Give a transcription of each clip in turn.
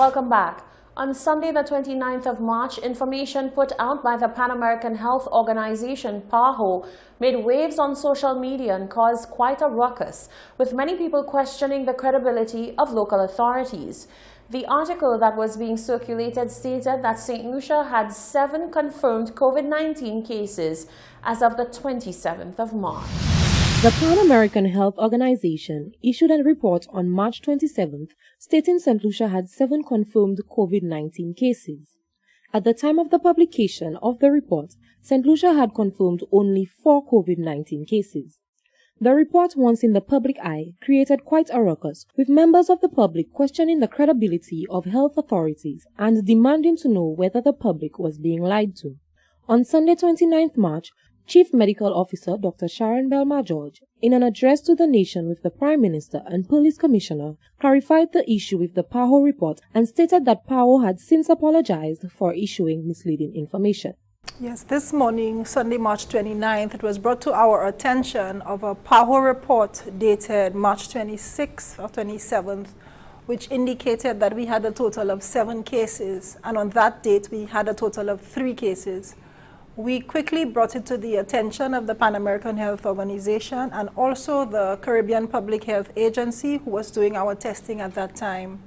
Welcome back. On Sunday, the 29th of March, information put out by the Pan American Health Organization, PAHO, made waves on social media and caused quite a ruckus, with many people questioning the credibility of local authorities. The article that was being circulated stated that St. Lucia had 7 confirmed COVID-19 cases as of the 27th of March. The Pan American Health Organization issued a report on March 27th stating St. Lucia had 7 confirmed COVID-19 cases. At the time of the publication of the report, St. Lucia had confirmed only 4 COVID-19 cases. The report, once in the public eye, created quite a ruckus, with members of the public questioning the credibility of health authorities and demanding to know whether the public was being lied to. On Sunday 29th March, Chief Medical Officer Dr. Sharon Belmar-George, in an address to the nation with the Prime Minister and Police Commissioner, clarified the issue with the PAHO report and stated that PAHO had since apologized for issuing misleading information. Yes, this morning, Sunday, March 29th, it was brought to our attention of a PAHO report dated March 26th or 27th, which indicated that we had a total of 7 cases, and on that date we had a total of 3 cases. We quickly brought it to the attention of the Pan American Health Organization and also the Caribbean Public Health Agency, who was doing our testing at that time.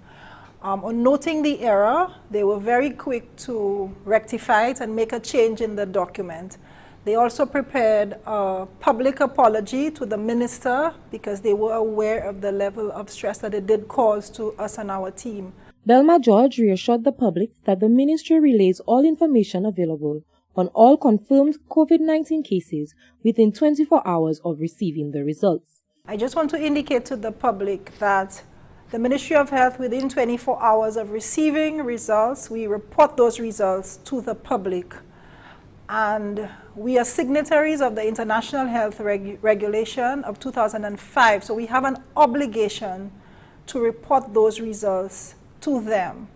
On noting the error, they were very quick to rectify it and make a change in the document. They also prepared a public apology to the minister because they were aware of the level of stress that it did cause to us and our team. Belmar-George reassured the public that the ministry relays all information available on all confirmed COVID-19 cases within 24 hours of receiving the results. I just want to indicate to the public that the Ministry of Health, within 24 hours of receiving results, we report those results to the public. And we are signatories of the International Health Regulation of 2005, so we have an obligation to report those results to them.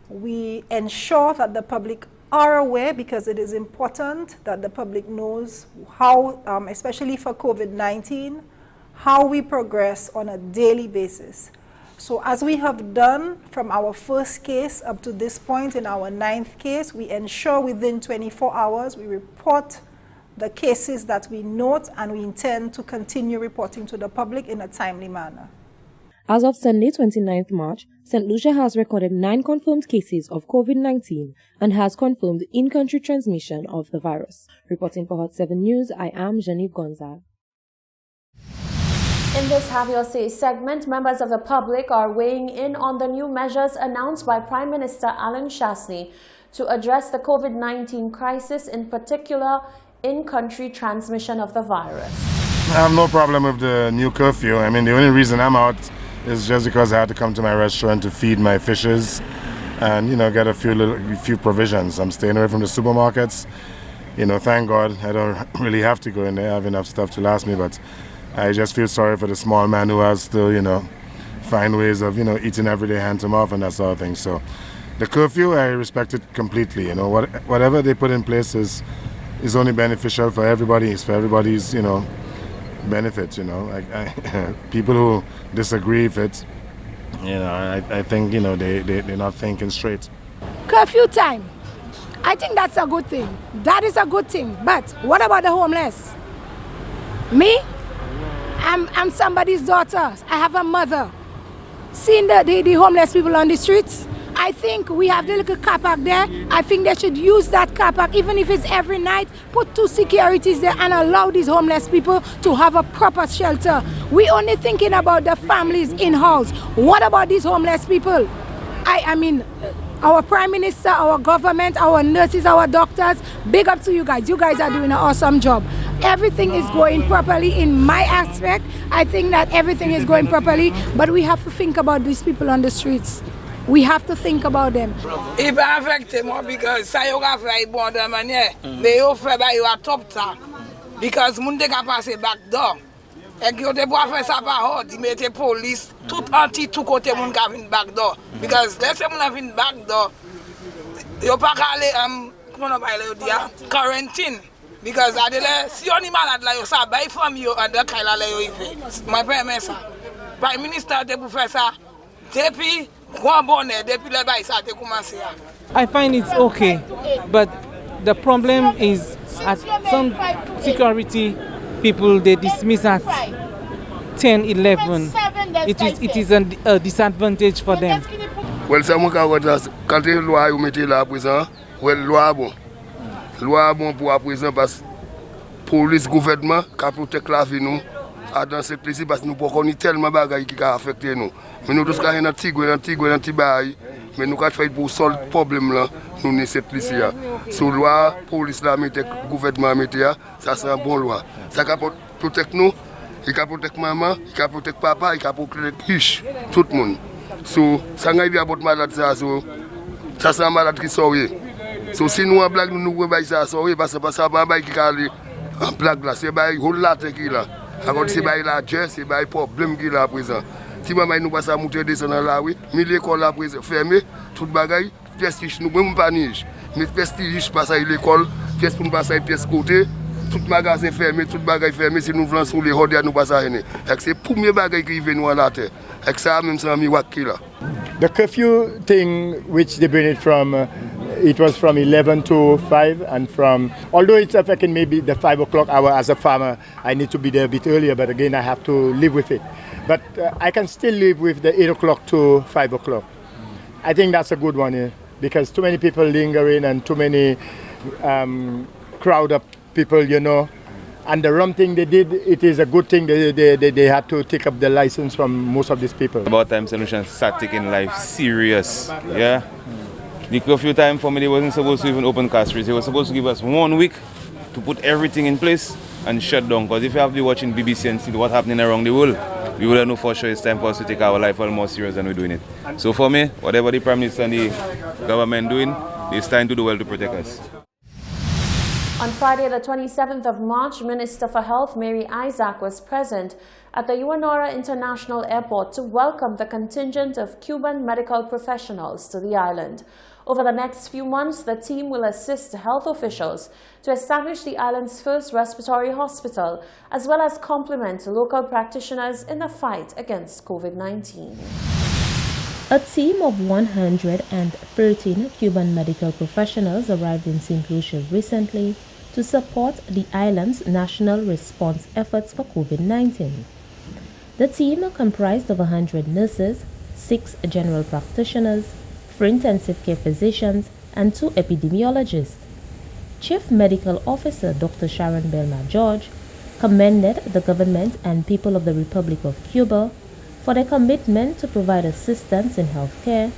We ensure that the public are aware, because it is important that the public knows how, especially for COVID-19, how we progress on a daily basis. So as we have done from our first case up to this point in our 9th case, we ensure within 24 hours we report the cases that we note, and we intend to continue reporting to the public in a timely manner. As of Sunday 29th March, St. Lucia has recorded 9 confirmed cases of COVID-19 and has confirmed in-country transmission of the virus. Reporting for Hot 7 News, I am Genevieve Gonzalez. In this Have Your Say segment, members of the public are weighing in on the new measures announced by Prime Minister Alan Shasney to address the COVID-19 crisis, in particular in-country transmission of the virus. I have no problem with the new curfew. I mean, the only reason I'm out is just because I had to come to my restaurant to feed my fishes and, you know, get a few provisions. I'm staying away from the supermarkets. You know, thank God I don't really have to go in there. I have enough stuff to last me, but I just feel sorry for the small man who has to, you know, find ways of, you know, eating every day hand to mouth and that sort of thing. So the curfew, I respect it completely. You know, whatever they put in place is only beneficial for everybody. It's for everybody's, you know, benefit, you know. People who disagree with it, you know, I think, you know, they're not thinking straight. Curfew time, I think that's a good thing. That is a good thing. But what about the homeless? Me, I'm somebody's daughter. I have a mother. Seeing the homeless people on the streets, I think we have the little car park there. I think they should use that car park, even if it's every night, put 2 securities there and allow these homeless people to have a proper shelter. We only thinking about the families in-house. What about these homeless people? I mean, our Prime Minister, our government, our nurses, our doctors, big up to you guys. You guys are doing an awesome job. Everything is going properly in my aspect. I think that everything is going properly, but we have to think about these people on the streets. We have to think about them. It affects more because I have right born them and they offer by your top top because Munde can pass a back door. And you the boy for Sapa, they made the police tout anti tout côté mun gavin back door because let's say mun have back door. You pas aller comment on va dire quarantine because adele si on est malade là yo ça buy from you and the kaila là yo my prime minister Prime Minister de pour faire ça depuis Kwa bonne depuis le bail ça a commencé. I find it's okay, but the problem is at some security people they dismiss at 10, 11. It is a disadvantage for them. Well, ça moi quand les lois vous mettez là à présent, well loi bon pour à présent parce police gouvernement qui protège la vie nous dans cette place parce que nous pas connait tellement bagaille qui a affecté nous. Mais nous tous quand un petit bail mais nous quand fait pour solver problème là nous ne cette place là. Sous loi police là mettez gouvernement mettez ça c'est un bon loi. Ça qui protège nous, il qui protège maman, il qui protège papa, il qui protège riche, tout le monde. So, ça n'a pas de malade ça c'est un malade qui sort. So, si nous en blague nous pouvons ça sortir parce que ça va pas qui aller en blague là, c'est pas whole lot qui là. Alors c'est pas la guerre, c'est pas problème qui là à présent. Si maman nous pas ça monter descendre dans la rue, mais l'école là présent fermée, toute bagaille, prestige nous même pas niche. Mais prestige pas ça l'école, pièce pour nous passer pièce côté, tout magasin fermé, toute bagaille fermée, si nous voulons sur les routes nous pas ça rien. C'est premier bagaille qui vient nous à la terre. Avec ça même ça mi waki là. The curfew thing, which they bring it from, it was from 11 to 5, and from, although it's affecting maybe the 5 o'clock hour as a farmer, I need to be there a bit earlier, but again, I have to live with it. But I can still live with the 8 o'clock to 5 o'clock. I think that's a good one, because too many people lingering and too many crowd of people, you know. And the wrong thing they did, it is a good thing they had to take up the license from most of these people. About time solutions start taking life serious, yeah? The curfew time for me, they wasn't supposed to even open car streets. They were supposed to give us 1 week to put everything in place and shut down. Because if you have to be watching BBC and see what's happening around the world, we will know for sure it's time for us to take our life a little more serious than we're doing it. So for me, whatever the Prime Minister and the government doing, it's time to do well to protect us. On Friday, the 27th of March, Minister for Health Mary Isaac was present at the Uanora International Airport to welcome the contingent of Cuban medical professionals to the island. Over the next few months, the team will assist health officials to establish the island's first respiratory hospital, as well as complement local practitioners in the fight against COVID-19. A team of 113 Cuban medical professionals arrived in St. Lucia recently to support the island's national response efforts for COVID-19. The team comprised of 100 nurses, 6 general practitioners, 4 intensive care physicians, and 2 epidemiologists. Chief Medical Officer Dr. Sharon Belma George commended the government and people of the Republic of Cuba for their commitment to provide assistance in healthcare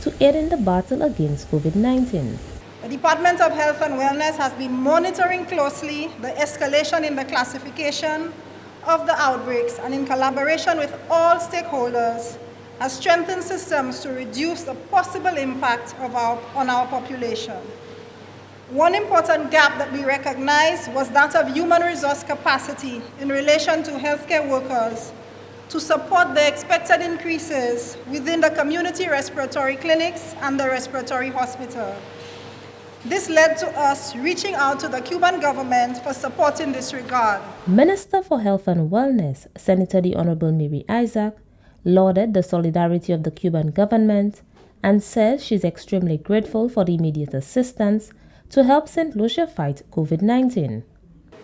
to aid in the battle against COVID-19. The Department of Health and Wellness has been monitoring closely the escalation in the classification of the outbreaks and in collaboration with all stakeholders has strengthened systems to reduce the possible impact on our population. One important gap that we recognized was that of human resource capacity in relation to healthcare workers to support the expected increases within the community respiratory clinics and the respiratory hospital. This led to us reaching out to the Cuban government for support in this regard. Minister for Health and Wellness, Senator the Honorable Mary Isaac, lauded the solidarity of the Cuban government and says she's extremely grateful for the immediate assistance to help St. Lucia fight COVID-19.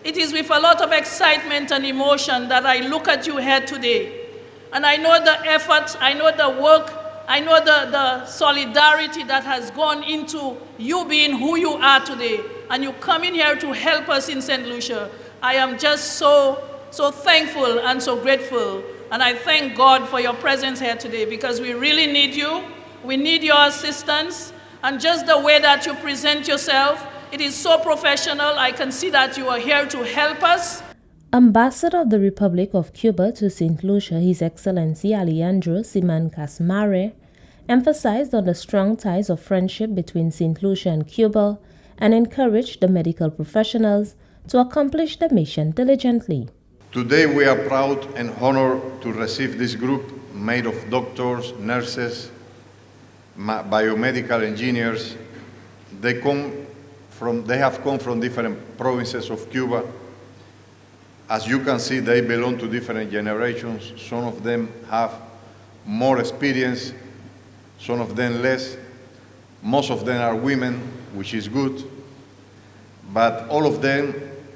It is with a lot of excitement and emotion that I look at you here today. And I know the effort, I know the work, I know the solidarity that has gone into you being who you are today. And you coming here to help us in St. Lucia. I am just so thankful and so grateful. And I thank God for your presence here today because we really need you. We need your assistance. And just the way that you present yourself, it is so professional. I can see that you are here to help us. Ambassador of the Republic of Cuba to St. Lucia, His Excellency Alejandro Simancas Mare, emphasized on the strong ties of friendship between St. Lucia and Cuba and encouraged the medical professionals to accomplish the mission diligently. Today we are proud and honored to receive this group made of doctors, nurses, biomedical engineers. They have come from different provinces of Cuba. As you can see, they belong to different generations. Some of them have more experience some of them less. Most of them are women, which is good. But all of them,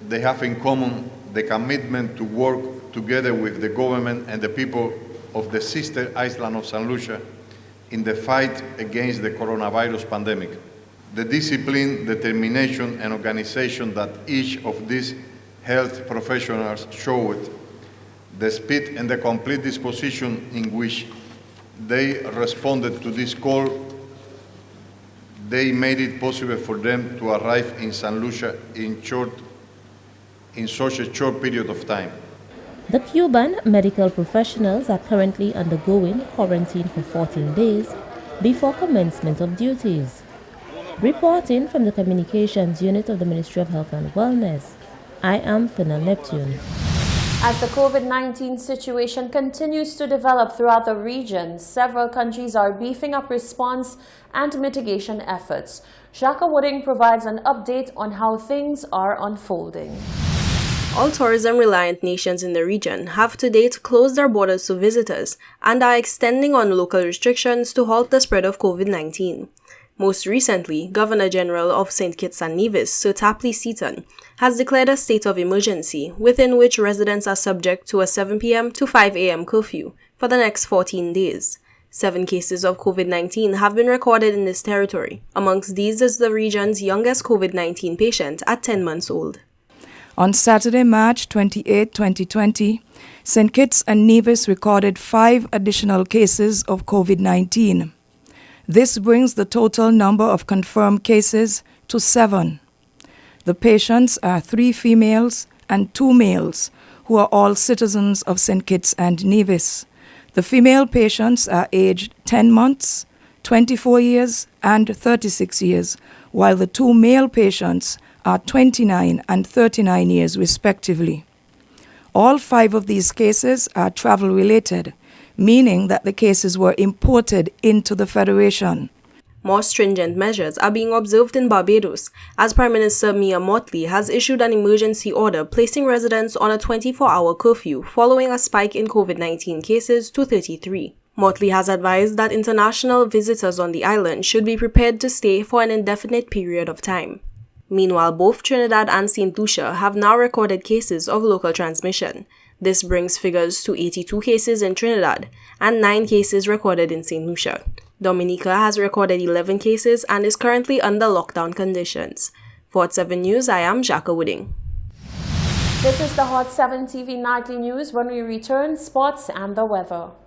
they have in common the commitment to work together with the government and the people of the sister island of St. Lucia in the fight against the coronavirus pandemic. The discipline, determination, and organization that each of these health professionals showed, the speed and the complete disposition in which they responded to this call, they made it possible for them to arrive in St. Lucia in such a short period of time. The Cuban medical professionals are currently undergoing quarantine for 14 days before commencement of duties. Reporting from the Communications Unit of the Ministry of Health and Wellness, I am Fina Neptune. As the COVID-19 situation continues to develop throughout the region, several countries are beefing up response and mitigation efforts. Shaka Wooding provides an update on how things are unfolding. All tourism-reliant nations in the region have to date closed their borders to visitors and are extending on local restrictions to halt the spread of COVID-19. Most recently, Governor General of St. Kitts and Nevis, Sir Tapley Seaton, has declared a state of emergency within which residents are subject to a 7 p.m. to 5 a.m. curfew for the next 14 days. 7 cases of COVID-19 have been recorded in this territory. Amongst these is the region's youngest COVID-19 patient at 10 months old. On Saturday, March 28, 2020, St. Kitts and Nevis recorded 5 additional cases of COVID-19. This brings the total number of confirmed cases to 7. The patients are 3 females and 2 males, who are all citizens of St. Kitts and Nevis. The female patients are aged 10 months, 24 years, and 36 years, while the 2 male patients are 29 and 39 years respectively. All 5 of these cases are travel-related, meaning that the cases were imported into the Federation. More stringent measures are being observed in Barbados, as Prime Minister Mia Mottley has issued an emergency order placing residents on a 24-hour curfew following a spike in COVID-19 cases to 33. Mottley has advised that international visitors on the island should be prepared to stay for an indefinite period of time. Meanwhile, both Trinidad and St. Lucia have now recorded cases of local transmission. This brings figures to 82 cases in Trinidad and 9 cases recorded in St. Lucia. Dominica has recorded 11 cases and is currently under lockdown conditions. For Hot 7 News, I am Shaka Wooding. This is the Hot 7 TV Nightly News. When we return, sports and the weather.